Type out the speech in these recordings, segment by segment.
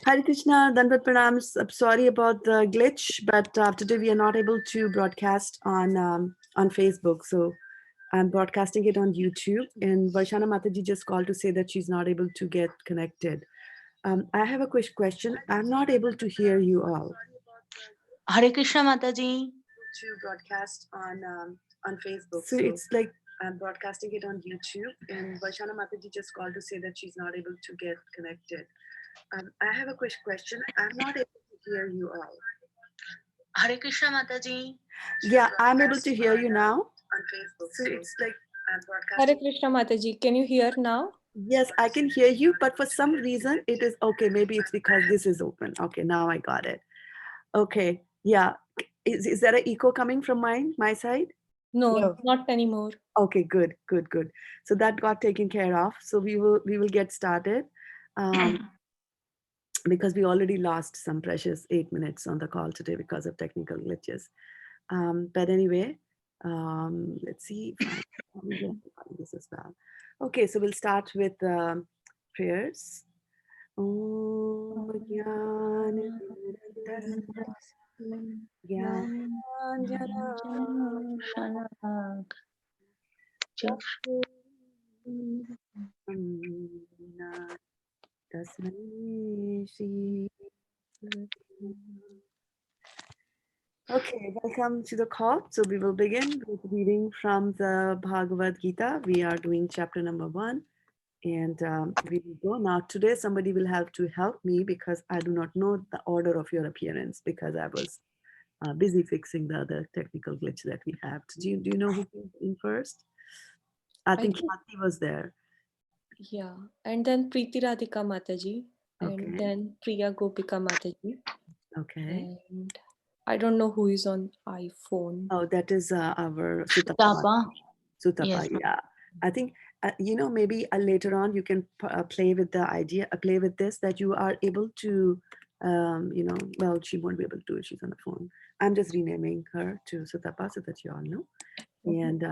Hare Krishna, Dandat Pranams. I'm sorry about the glitch, but today we are not able to broadcast on Facebook. So I'm broadcasting it on YouTube. And Varshana Mataji just called to say that she's not able to get connected. I have a quick question. I'm not able to hear you all. Hare Krishna Mataji. To broadcast on Facebook. So it's like I'm broadcasting it on YouTube. And Varshana Mataji just called to say that she's not able to get connected. I have a quick question. I'm not able to hear you all. Hare Krishna Mataji. Yeah, I'm able to hear you now on Facebook. So it's like I'm broadcasting. Hare Krishna Mataji, can you hear now? Yes, I can hear you, but for some reason it is okay. Maybe it's because this is open. Okay, now I got it. Okay, yeah. Is there an echo coming from my side? No, not anymore. Okay, good. So that got taken care of. So we will get started. Because we already lost some precious 8 minutes on the call today because of technical glitches. But anyway, let's see if I can find this as well. Okay, so we'll start with prayers. Okay, welcome to the call. So we will begin with reading from the Bhagavad-gita. We are doing chapter number 1. And we will go now. Today, somebody will have to help me because I do not know the order of your appearance because I was busy fixing the other technical glitch that we have. Do you know who came in first? I think Shati was there. Yeah, and then Preeti Radhika Mataji, Okay. and then Priya Gopika Mataji. Okay. And I don't know who is on iPhone. Oh, that is our Sutapa. Yes. Yeah. I think, maybe later on you can play with the idea, play with this, that you are able to, well, she won't be able to do it. She's on the phone. I'm just renaming her to Sutapa so that you all know. Okay. And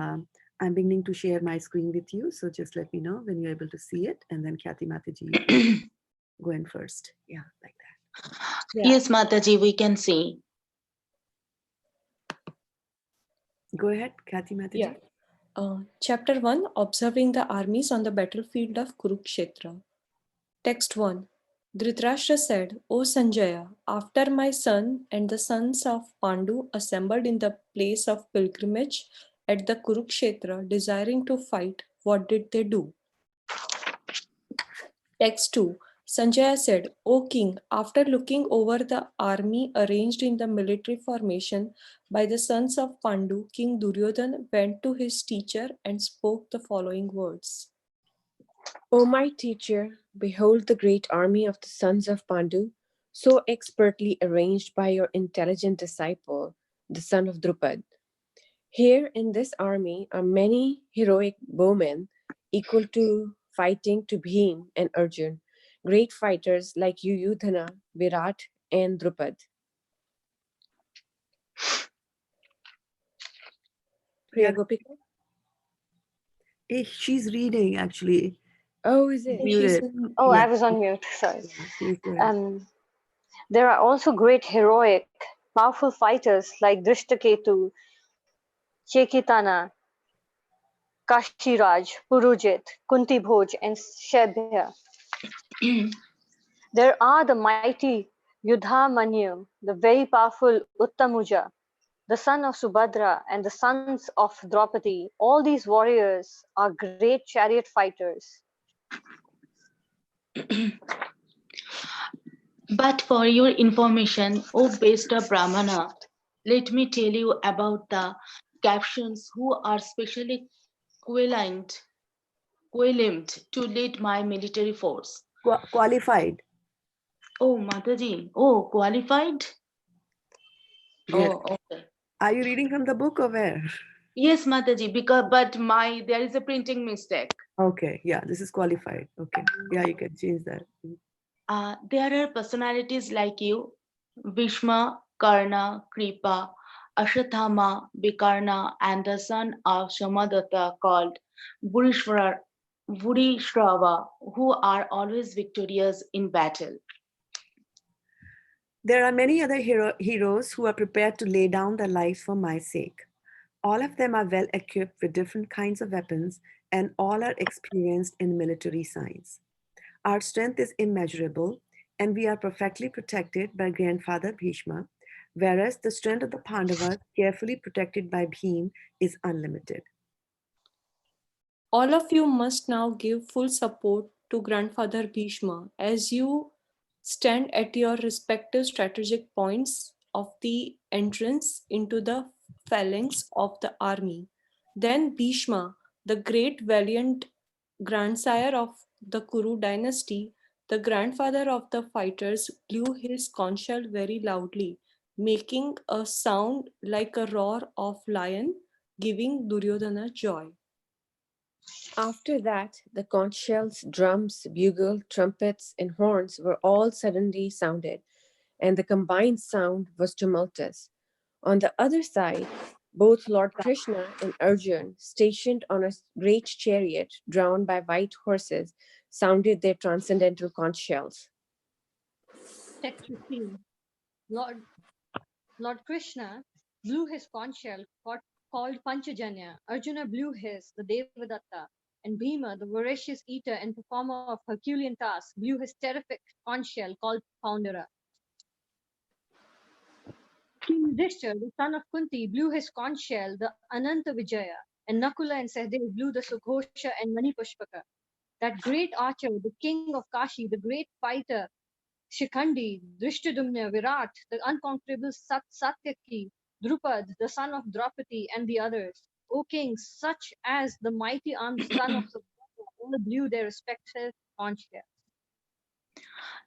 I'm beginning to share my screen with you. So just let me know when you're able to see it. And then Kathy Mataji, go in first. Yeah, like that. Yeah. Yes, Mataji, we can see. Go ahead, Kathy Mataji. Yeah. Chapter 1, Observing the Armies on the Battlefield of Kurukshetra. Text 1. Dhritarashtra said, O Sanjaya, after my son and the sons of Pandu assembled in the place of pilgrimage at the Kurukshetra, desiring to fight, what did they do? Text 2. Sanjaya said, O king, after looking over the army arranged in the military formation by the sons of Pandu, King Duryodhana went to his teacher and spoke the following words. O my teacher, behold the great army of the sons of Pandu, so expertly arranged by your intelligent disciple, the son of Drupad. Here in this army are many heroic bowmen equal to fighting to Bhim and Arjun, great fighters like Yudhana, Virat, and Drupad. Priya Gopika? She's reading, actually. Oh, is it? Oh, yeah. I was on mute. Sorry. There are also great heroic, powerful fighters like Drishtaketu, Chekitana, Kashiraj, Purujit, Kunti Bhoj, and Shebya. There are the mighty Yudhamanyu, the very powerful Uttamuja, the son of Subhadra, and the sons of Draupadi. All these warriors are great chariot fighters. But for your information, O best Brahmana, let me tell you about the captions who are specially qualified to lead my military force. Qualified. Oh, Mataji. Oh, qualified? Yeah. Oh, okay. Are you reading from the book or where? Yes, Mataji, but there is a printing mistake. Okay, yeah, this is qualified. Okay, yeah, you can change that. There are personalities like you, Bhishma, Karna, Kripa, Ashwathama, Bikarna, and the son of Shamadatta called Burishwara, Burishrava, who are always victorious in battle. There are many other heroes who are prepared to lay down their lives for my sake. All of them are well equipped with different kinds of weapons, and all are experienced in military science. Our strength is immeasurable, and we are perfectly protected by grandfather Bhishma, whereas the strength of the Pandavas, carefully protected by Bhim, is unlimited. All of you must now give full support to Grandfather Bhishma as you stand at your respective strategic points of the entrance into the phalanx of the army. Then Bhishma, the great valiant grandsire of the Kuru dynasty, the grandfather of the fighters, blew his conch shell very loudly, making a sound like a roar of lion, giving Duryodhana joy. After that, the conch shells, drums, bugle, trumpets, and horns were all suddenly sounded, and the combined sound was tumultuous. On the other side, both Lord Krishna and Arjun, stationed on a great chariot drawn by white horses, sounded their transcendental conch shells. Text 15. Lord, Lord Krishna blew his conch shell called Panchajanya. Arjuna blew his, the Devadatta. And Bhima, the voracious eater and performer of Herculean tasks, blew his terrific conch shell called Poundara. King Yudhishthira, the son of Kunti, blew his conch shell, the Ananta Vijaya. And Nakula and Sahdev blew the Sughosha and Manipushpaka. That great archer, the king of Kashi, the great fighter, Shikhandi, Drishtadumna, Virat, the unconquerable Satyaki, Drupad, the son of Draupadi, and the others. O kings, such as the mighty armed son of Subhadra, all blew their respective conch shells.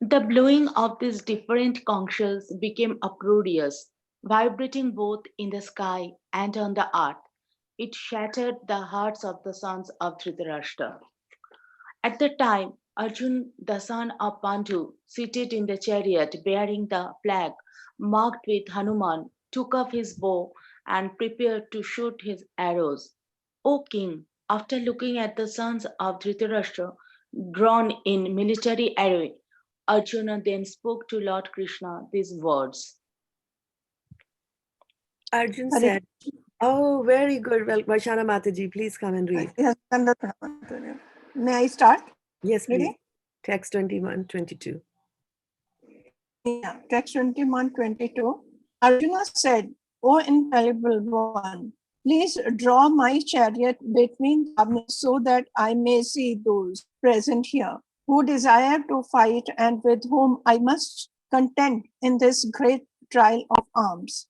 The blowing of these different conch shells became uproarious, vibrating both in the sky and on the earth. It shattered the hearts of the sons of Dhritarashtra. At the time, Arjun, the son of Pandu, seated in the chariot bearing the flag marked with Hanuman, took up his bow and prepared to shoot his arrows. O king, after looking at the sons of Dhritarashtra drawn in military array, Arjuna then spoke to Lord Krishna these words. Arjun said, "Oh, very good. Well, Vaishana Mataji, please come and read." Yes, may I start? Yes, please. Reading? Text 21, 22. Yeah, text 21, 22. Arjuna said, O infallible one, please draw my chariot between the armies so that I may see those present here who desire to fight and with whom I must contend in this great trial of arms.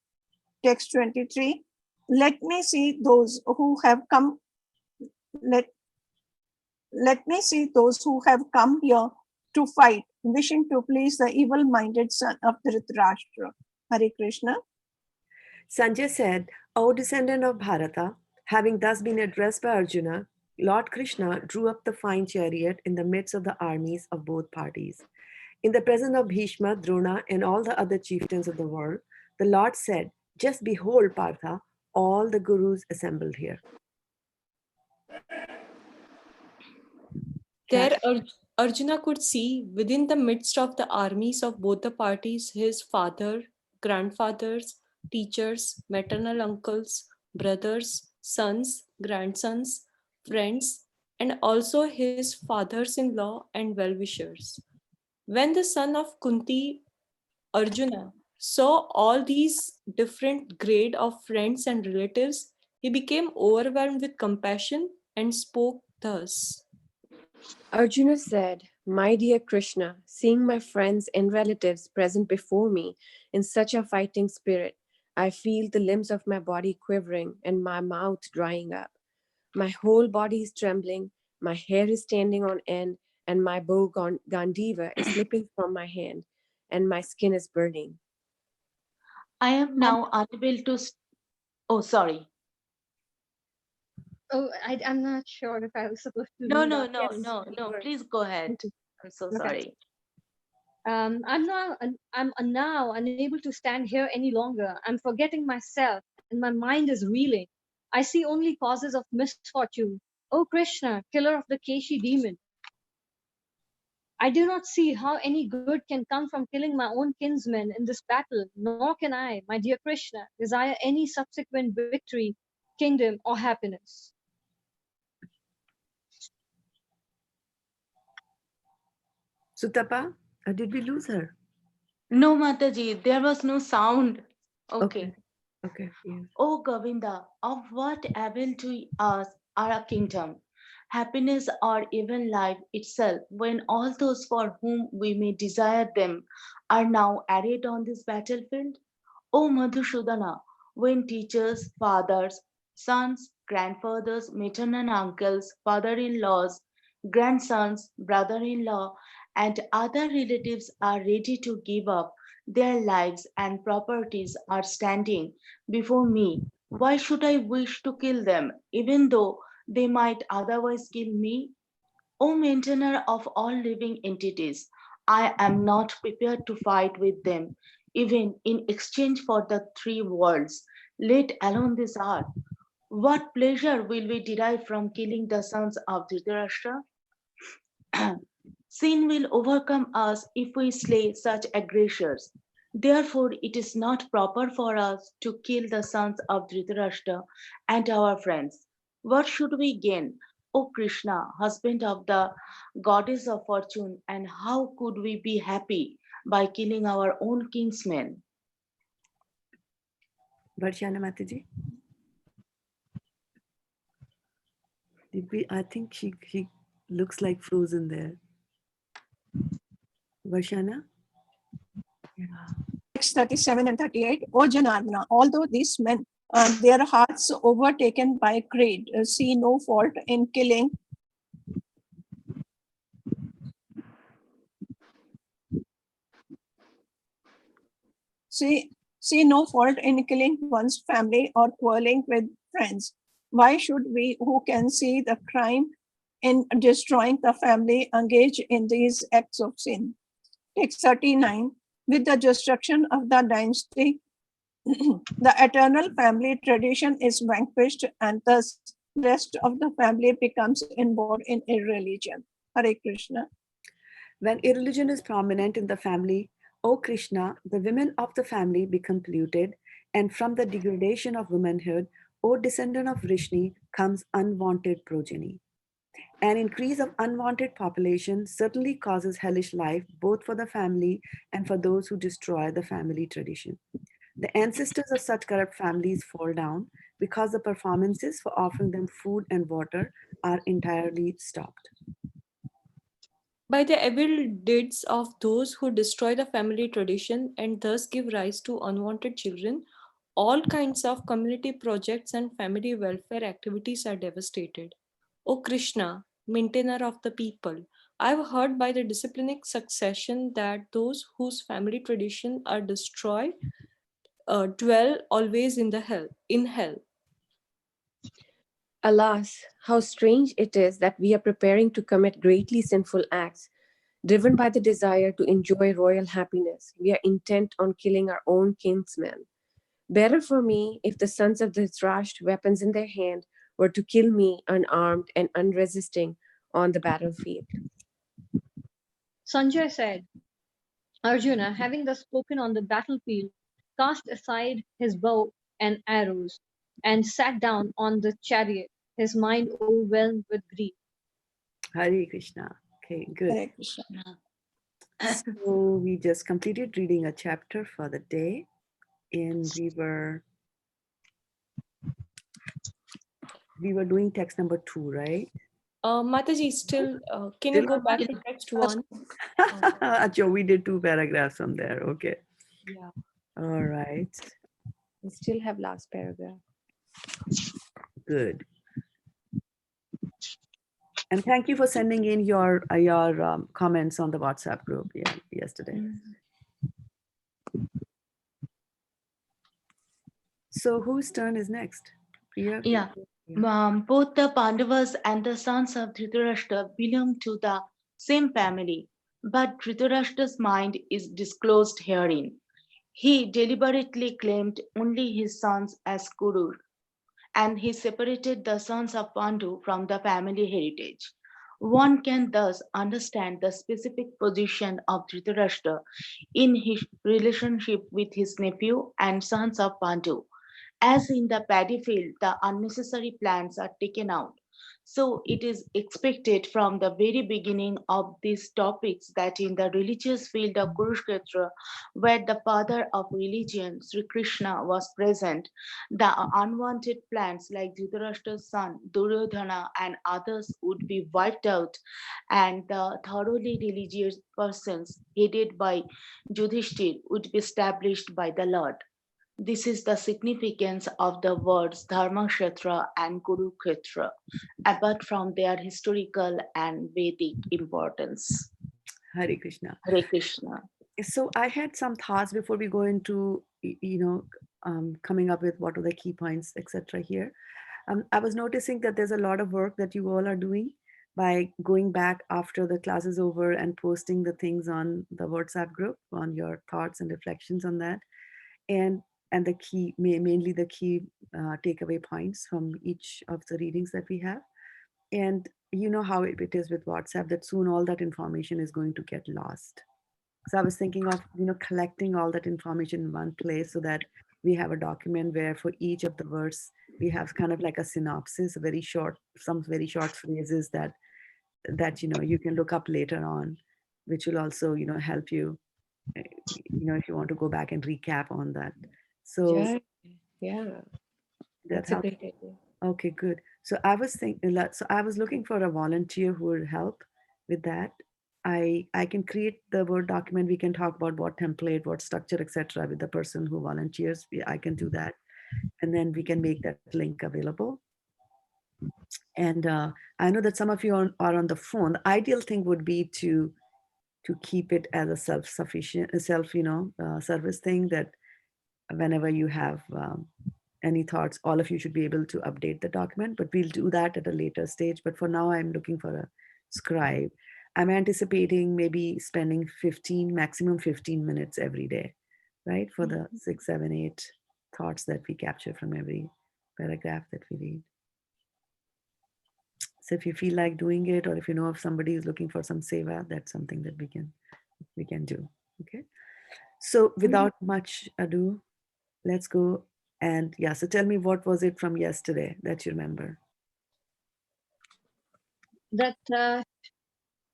Text 23. Let me see those who have come. Let me see those who have come here to fight, wishing to please the evil-minded son of Dhritarashtra. Hare Krishna. Sanjay said, O descendant of Bharata, having thus been addressed by Arjuna, Lord Krishna drew up the fine chariot in the midst of the armies of both parties. In the presence of Bhishma, Drona, and all the other chieftains of the world, the Lord said, Just behold, Partha, all the gurus assembled here. There, Arjuna could see within the midst of the armies of both the parties his father, grandfathers, teachers, maternal uncles, brothers, sons, grandsons, friends, and also his fathers in law and well wishers. When the son of Kunti, Arjuna, saw all these different grade of friends and relatives, he became overwhelmed with compassion and spoke thus. Arjuna said, My dear Krishna, seeing my friends and relatives present before me in such a fighting spirit, I feel the limbs of my body quivering and my mouth drying up. My whole body is trembling, my hair is standing on end, and my bow Gandiva is slipping from my hand, and my skin is burning. I am now unable to. Oh, sorry. Oh, I'm not sure if I was supposed to No, read no, out. no, Yes, no, you no. were. Please go ahead. Okay. I'm so Okay. sorry. I'm now unable to stand here any longer. I'm forgetting myself and my mind is reeling. I see only causes of misfortune. O Krishna, killer of the Keshi demon, I do not see how any good can come from killing my own kinsmen in this battle, nor can I, my dear Krishna, desire any subsequent victory, kingdom, or happiness. Sutapa, did we lose her? No, Mataji, there was no sound. Okay. Okay. Yeah. O Govinda, of what avail to us are a kingdom, happiness, or even life itself, when all those for whom we may desire them are now arrayed on this battlefield? O Madhusudana, when teachers, fathers, sons, grandfathers, maternal uncles, father in laws, grandsons, brother in law, and other relatives are ready to give up their lives and properties are standing before me, why should I wish to kill them, even though they might otherwise kill me? O maintainer of all living entities, I am not prepared to fight with them, even in exchange for the three worlds, let alone this earth. What pleasure will we derive from killing the sons of Dhritarashtra? Sin will overcome us if we slay such aggressors. Therefore, it is not proper for us to kill the sons of Dhritarashtra and our friends. What should we gain, O Krishna, husband of the goddess of fortune, and how could we be happy by killing our own kinsmen? Varshana Mataji? Did we? I think she looks like frozen there. Varshana? Yeah. Text 37 and 38. O Janardana, although these men, their hearts overtaken by greed, see no fault in killing see no fault in killing one's family or quarreling with friends. Why should we, who can see the crime in destroying the family, engage in these acts of sin? Text 39. With the destruction of the dynasty, the eternal family tradition is vanquished, and thus the rest of the family becomes involved in irreligion. Hare Krishna. When irreligion is prominent in the family, O Krishna, the women of the family become polluted, and from the degradation of womanhood, O descendant of Vrishni, comes unwanted progeny. An increase of unwanted population certainly causes hellish life both for the family and for those who destroy the family tradition. The ancestors of such corrupt families fall down because the performances for offering them food and water are entirely stopped. By the evil deeds of those who destroy the family tradition and thus give rise to unwanted children, all kinds of community projects and family welfare activities are devastated. O Krishna, maintainer of the people, I have heard by the disciplinic succession that those whose family tradition are destroyed dwell always in hell. Alas, how strange it is that we are preparing to commit greatly sinful acts. Driven by the desire to enjoy royal happiness, we are intent on killing our own kinsmen. Better for me if the sons of the thrashed, weapons in their hand, were to kill me unarmed and unresisting on the battlefield. Sanjay said, Arjuna, having thus spoken on the battlefield, cast aside his bow and arrows and sat down on the chariot, his mind overwhelmed with grief. Hare Krishna. Okay, good. Hare Krishna. So we just completed reading a chapter for the day, and we were doing text number 2, right? Mataji, can you go back to text 1? Acho, we did 2 paragraphs from there. Okay. Yeah. All right. We still have last paragraph. Good. And thank you for sending in your comments on the WhatsApp group yesterday. So whose turn is next? Priya? Yeah. Both the Pandavas and the sons of Dhritarashtra belong to the same family, but Dhritarashtra's mind is disclosed herein. He deliberately claimed only his sons as Kurus, and he separated the sons of Pandu from the family heritage. One can thus understand the specific position of Dhritarashtra in his relationship with his nephew and sons of Pandu. As in the paddy field, the unnecessary plants are taken out. So it is expected from the very beginning of these topics that in the religious field of Kurukshetra, where the father of religion, Sri Krishna, was present, the unwanted plants like Dhritarashtra's son, Duryodhana, and others would be wiped out, and the thoroughly religious persons headed by Yudhishthir would be established by the Lord. This is the significance of the words Dharmakshetra and Kurukshetra, apart from their historical and Vedic importance. Hare Krishna. Hare Krishna. So I had some thoughts before we go into, coming up with what are the key points, etc. here. I was noticing that there's a lot of work that you all are doing by going back after the class is over and posting the things on the WhatsApp group on your thoughts and reflections on that, and the key, mainly the key takeaway points from each of the readings that we have. And you know how it is with WhatsApp, that soon all that information is going to get lost. So I was thinking of, collecting all that information in one place so that we have a document where for each of the verse we have kind of like a synopsis, a very short, some very short phrases that you can look up later on, which will also help you, if you want to go back and recap on that. So Yeah, that that's a helps. great idea. Okay, good. So I was thinking, so I was looking for a volunteer who would help with that. I can create the Word document. We can talk about what template, what structure, etc. with the person who volunteers. I can do that, and then we can make that link available. And I know that some of you are on the phone. The ideal thing would be to keep it as a self-sufficient, service thing, that whenever you have any thoughts, all of you should be able to update the document, but we'll do that at a later stage. But for now, I'm looking for a scribe. I'm anticipating maybe spending 15, maximum 15 minutes every day, right? For the 6, 7, 8 thoughts that we capture from every paragraph that we read. So if you feel like doing it, or if you know if somebody is looking for some seva, that's something that we can do. Okay. So without much ado, let's go. And yeah, so tell me, what was it from yesterday that you remember? That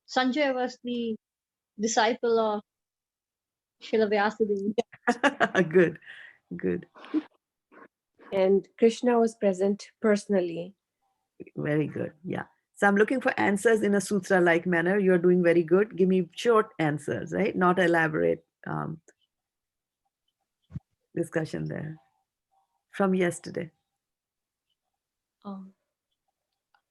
Sanjay was the disciple of Srila Vyasadeva. Good, good, And Krishna was present personally. very good. Yeah. So I'm looking for answers in a sutra-like manner. You're doing very good. Give me short answers, right? Not elaborate discussion there. From yesterday.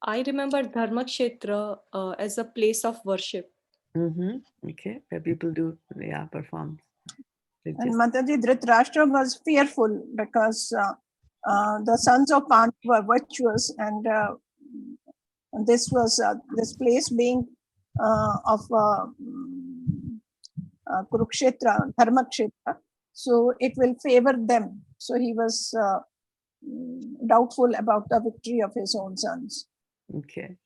I remember Dharmakshetra as a place of worship. Okay, where people do, perform. And Mataji, Dhritarashtra was fearful because the sons of Pandu were virtuous, and this was this place being of Kurukshetra, Dharmakshetra, so it will favor them. So he was doubtful about the victory of his own sons. Okay.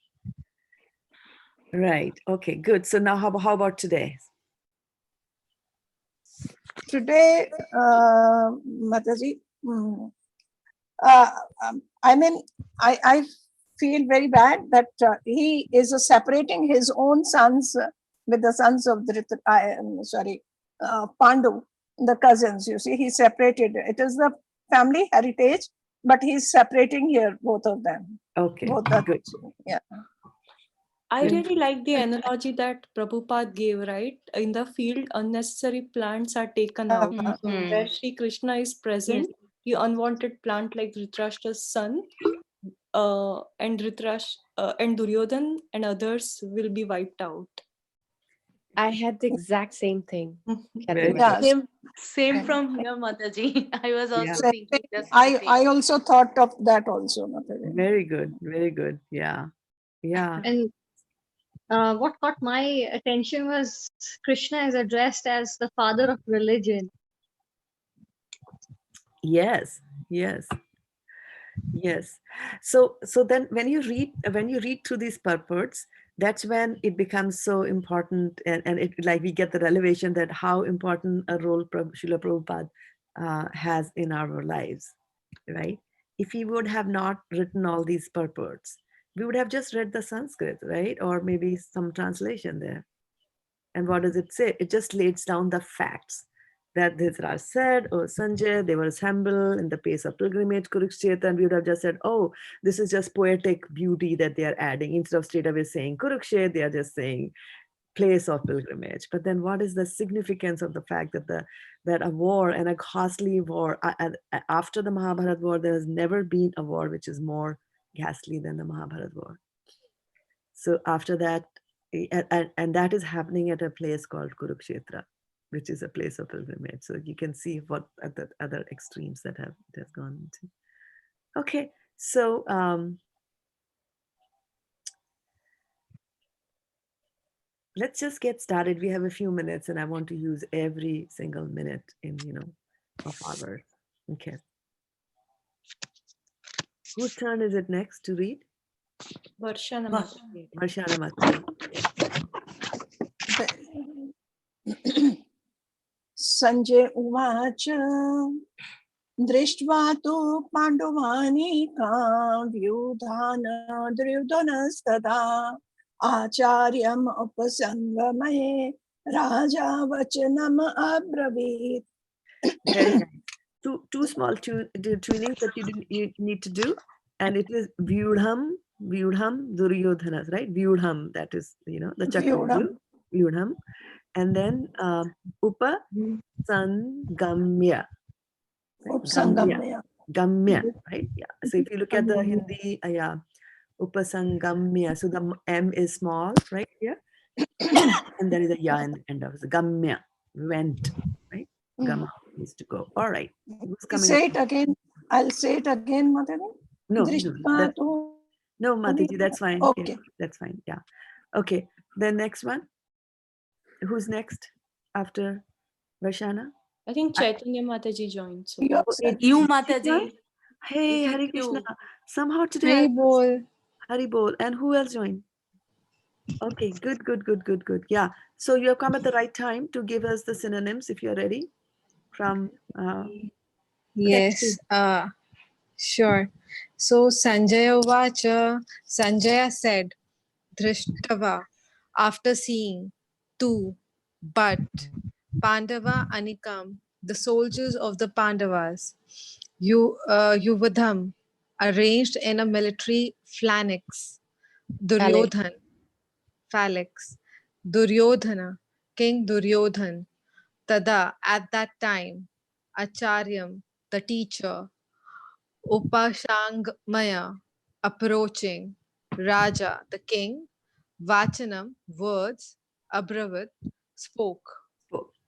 Right. Okay, good. So now how about today? Today, Mataji, I mean, I feel very bad that he is separating his own sons with the sons of Pandu, the cousins. You see, he separated. It is the family heritage, but he's separating here both of them. Okay, Both good. Yeah. I really like the analogy that Prabhupada gave, right? In the field, unnecessary plants are taken out. So where Sri Krishna is present, the unwanted plant like Dhritarashtra's son and and Duryodhan and others will be wiped out. I had the exact same thing. Very Yeah. Same from here, Mataji. I was also Yeah. thinking the same I thing. also thought of that also, Mataji. Very good. Very good. Yeah. Yeah. And what caught my attention was Krishna is addressed as the father of religion. Yes, yes, yes. So then when you read through these purports, that's when it becomes so important, and it like we get the revelation that how important a role Srila Prabhupada has in our lives, right? If he would have not written all these purports, we would have just read the Sanskrit, right? Or maybe some translation there. And what does it say? It just lays down the facts that Dhritarashtra said, oh, Sanjay, they were assembled in the place of pilgrimage, Kurukshetra, and we would have just said, oh, this is just poetic beauty that they are adding. Instead of straight away saying Kurukshetra, they are just saying place of pilgrimage. But then what is the significance of the fact that that a war and a costly war, after the Mahabharata war, there has never been a war which is more ghastly than the Mahabharata war. So after that, and that is happening at a place called Kurukshetra, which is a place of pilgrimage. So you can see what at the other extremes that it has gone into. Okay, so let's just get started. We have a few minutes, and I want to use every single minute in of ours. Okay. Whose turn is it next to read? Varshana Mataji. Varshana Mataji. Sanjay उवाच दृष्ट्वा तु पाण्डवानीकां व्यूधान दुर्योधनस्तदा आचार्यम् उपसङ्गमये राजा वचनम् अब्रवीत्. Very nice. Two small tunings that you need to do, and it is Vyudham Duryodhanas, right? Vyudham, that is the Chakra Vyudham, and then Upa Sangamya. उपसंगम्य. Gamya, right? Yeah. So if you look at the Hindi, yeah, Upasangamya. So the M is small, right here, and there is a ya in the end of it. So Gamya, went, right? Gama is to go. All right. Who's coming Say up? it again. I'll say it again, Mataji. No, दृष्ट्वा तु. no, Mataji, that's fine. Okay. Yeah, that's fine. Yeah. Okay. Then next one. Who's next after Varshana? I think Chaitanya Mataji joined. So You, Mataji. Hey, It is Hare you. Krishna. Somehow today Hari bol. Hari Bol. And who else joined? Okay, good. Yeah. So you have come at the right time to give us the synonyms if you're ready from Yes. Sure. So Sanjaya Vacha, Sanjaya said, Drishtava, after seeing, two, but Pandava Anikam, the soldiers of the Pandavas, Yuvadham, arranged in a military phalanx, Duryodhan, phalanx, Duryodhana, King Duryodhan, Tada, at that time, Acharyam, the teacher, Upashangmaya, approaching, Raja, the king, Vachanam, words, Abravit, spoke.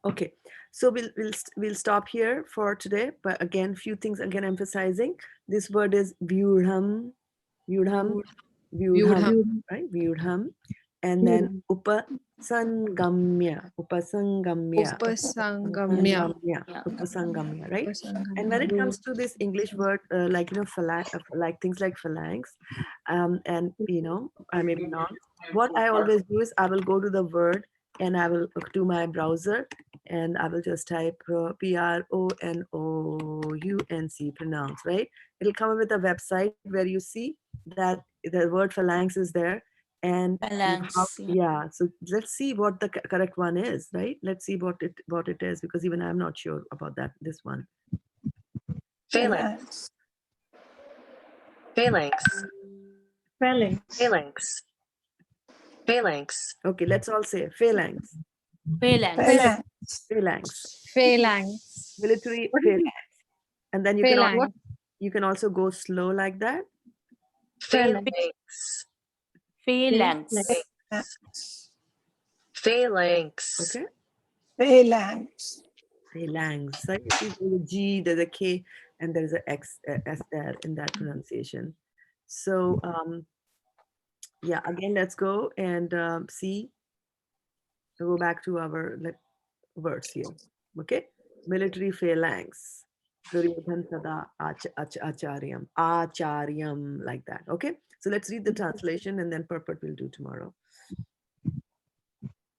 Okay, so we'll stop here for today. But again, few things again emphasizing. This word is vyudham, vyudham, right? Vyudham, and then upasangamya, Upasangamya. upasangamya, right? And when it comes to this English word, like like things like phalanx, and I may be wrong. What I always do is I will go to the word and I will look to my browser and I will just type PRONOUNC, pronounce, right? It'll come up with a website where you see that the word phalanx is there. And Phalanx, yeah, so let's see what the correct one is, right? Let's see what it is, because even I'm not sure about this one. Phalanx. Okay, let's all say phalanx. Phalanx. Military phalanx. And then you can also go slow like that. Phalanx. Okay. Phalanx. Phalanx. So you see there's a G, there's a K, and there's a X, S there in that pronunciation. So yeah, again, let's go and see. Go back to our words here. Okay. Military phalanx. Duryodhan sada acharyam. Acharyam, like that. Okay. So let's read the translation and then purport we'll do tomorrow.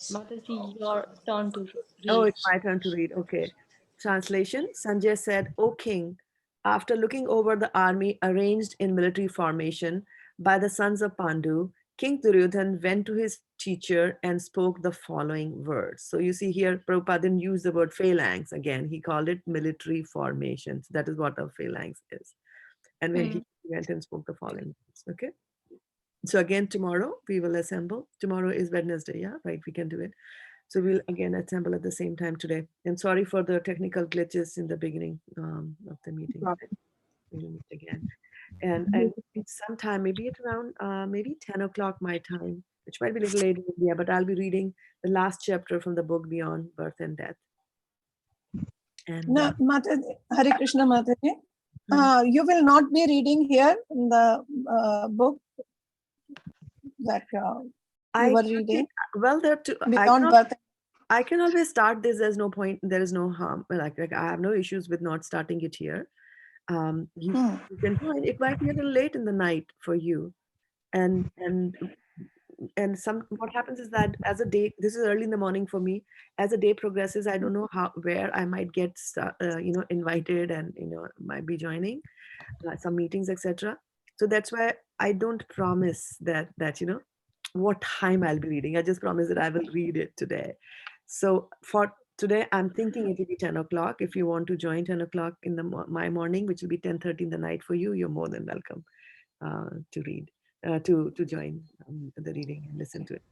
Mataji, your turn to Oh, read. it's my turn to read. Okay. Translation. Sanjay said, O king, after looking over the army arranged in military formation by the sons of Pandu, King Duryodhan went to his teacher and spoke the following words. So you see here, Prabhupada didn't use the word phalanx again. He called it military formations. That is what a phalanx is. And when he went and spoke the following words. Okay. So again, tomorrow we will assemble. Tomorrow is Wednesday. Yeah, right. We can do it. So we'll again assemble at the same time today. And sorry for the technical glitches in the beginning of the meeting. We'll meet again. And it's sometime, maybe at around maybe 10 o'clock my time, which might be a little late in India, but I'll be reading the last chapter from the book Beyond Birth and Death. And No, Mataji, Hare Krishna Mataji. You will not be reading here in the book that you were reading. Well, there too. Beyond Birth. I can always start this. There's no point. There is no harm. Like I have no issues with not starting it here. You can join. It might be a little late in the night for you, and what happens is that as a day, this is early in the morning for me. As the day progresses, I don't know where I might get invited and might be joining some meetings, etc. So that's why I don't promise that what time I'll be reading. I just promise that I will read it today. So for today, I'm thinking it will be 10 o'clock. If you want to join 10 o'clock in my morning, which will be 10:30 in the night for you, you're more than welcome to read, to join the reading and listen to it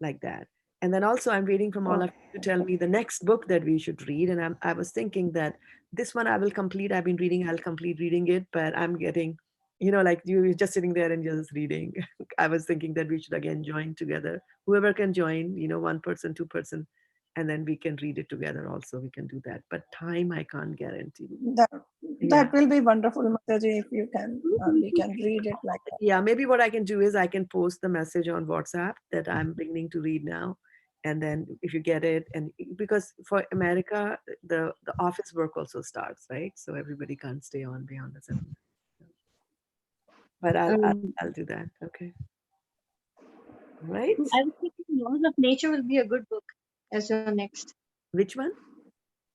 like that. And then also I'm waiting from all of you to tell me the next book that we should read. And I was thinking that this one I will complete. I've been reading, I'll complete reading it, but I'm getting, like you're just sitting there and just reading. I was thinking that we should again join together. Whoever can join, one person, two person, and then we can read it together also. We can do that. But time I can't guarantee. That will be wonderful, Mataji, if you can. We can read it like that. Yeah, maybe what I can do is I can post the message on WhatsApp that I'm beginning to read now. And then if you get it, and because for America, the office work also starts, right? So everybody can't stay on beyond the 7. But I'll do that. Okay. Right. I was thinking Laws of Nature will be a good book as your next. Which one?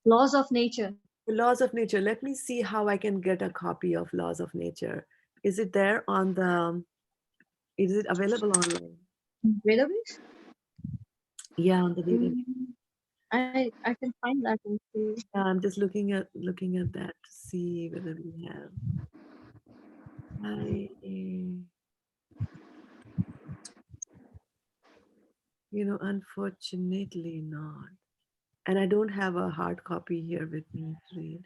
Laws of Nature. The Laws of Nature. Let me see how I can get a copy of Laws of Nature. Is it there on the? Is it available online? Database? Yeah, on the database. I can find that one too. I'm just looking at that to see whether we have. Unfortunately not. And I don't have a hard copy here with me to read.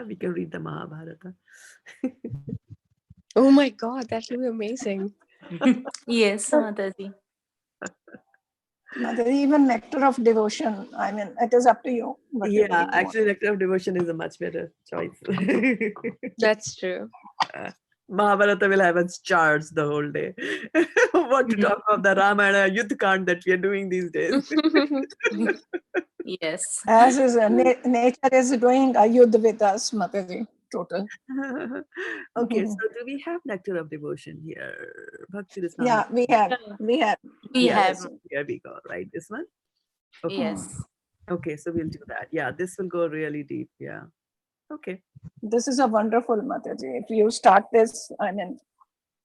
We can read the Mahabharata. Oh my God, that will be amazing. Yes, Mataji. Mataji, even Nectar of Devotion. I mean, it is up to you. Yeah, actually, Nectar of Devotion is a much better choice. That's true. Mahabharata will have us charged the whole day. What to talk of the Ramayana Yuddha Kand that we are doing these days. Yes. As is nature is doing Ayuddha with us, Mataji. Total. Okay, so do we have Nectar of Devotion here? Bhakti Rasam. Yeah, we have. We have. Here we go, right? This one? Okay. Yes. Okay, so we'll do that. Yeah, this will go really deep. Yeah. Okay. This is a wonderful Mataji. If you start this, I mean,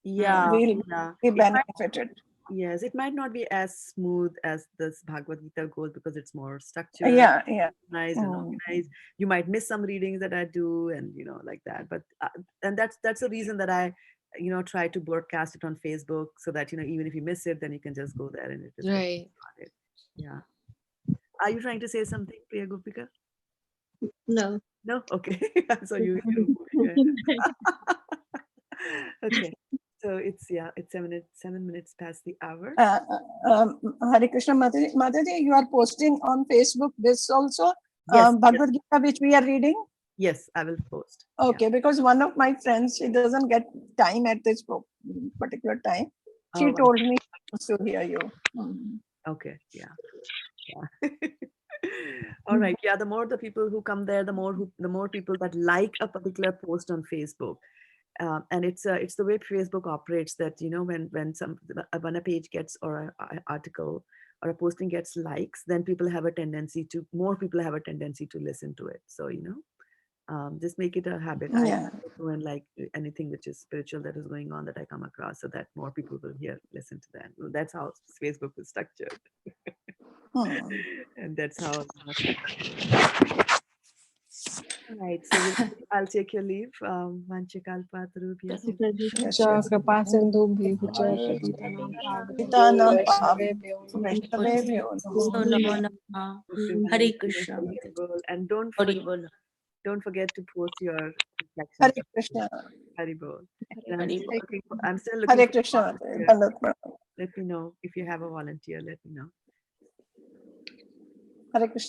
we'll be benefited. Yes, it might not be as smooth as this Bhagavad-gita goes because it's more structured. Yeah. Nice and organized. You might miss some readings that I do, and like that. But and that's the reason that I try to broadcast it on Facebook so that even if you miss it, then you can just go there and it is right. Yeah. Are you trying to say something, Priya Gopika? No. No? Okay. So you okay. So it's 7 minutes past the hour. Hare Krishna Mataji, you are posting on Facebook this also, yes, Bhagavad-gita, which we are reading? Yes, I will post. Okay, because one of my friends, she doesn't get time at this particular time. She told me to hear you. Okay. Yeah. All right. Yeah. The more the people who come there, the more people that like a particular post on Facebook. And it's the way Facebook operates, that when a page gets, or an article or a posting gets likes, then more people have a tendency to listen to it. So just make it a habit. I Yeah. go and like anything which is spiritual that is going on that I come across, so that more people will listen to that. Well, that's how Facebook is structured. Hmm. And that's how all right, so I'll take your leave. Vanchakalpatarubhya Yes, yes. Pitanam Vaishnavebhyo So Namo Namah. Hare Krishna. and Hari Bol. don't forget to post your Hare reflections. Krishna. Hari Bol. And Hari Bol. I'm still looking Hare for Krishna. volunteers. Dandavat pranam. Let me know if you have a volunteer. Let me know. Hare Krishna.